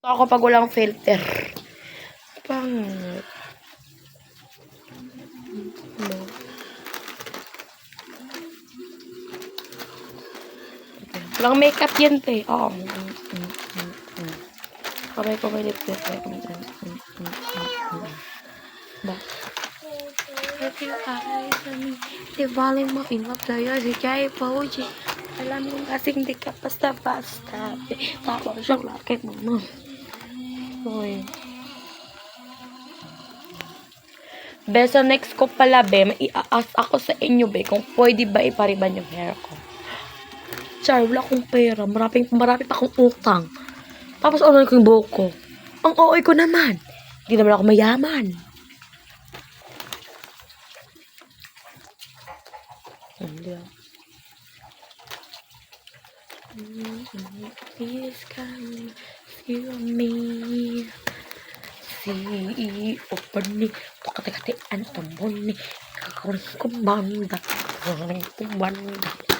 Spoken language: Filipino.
Ako pag walang filter. Pangit. No. Walang makeup yan, te. Oo. Kamay ko may lip tint. Ba? If you eyes on me, di baling mo in love tayo si Jai Poji. Alam mo kasing di ka basta-basta. Tapos siyang laki mo. Uy. Be, sa next ko pala, be, mai-ask ako sa inyo, be, kung pwede ba ipariban yung hair ko. Char, wala akong pera. Marami pa akong utang. Tapos ano ko yung buhok ko. Ang OA ko naman. Hindi naman ako mayaman. Hindi ako. Please come see me. Si Opani, pakati-kati ang tambon ni kakawin ko banda. Kakawin ko banda.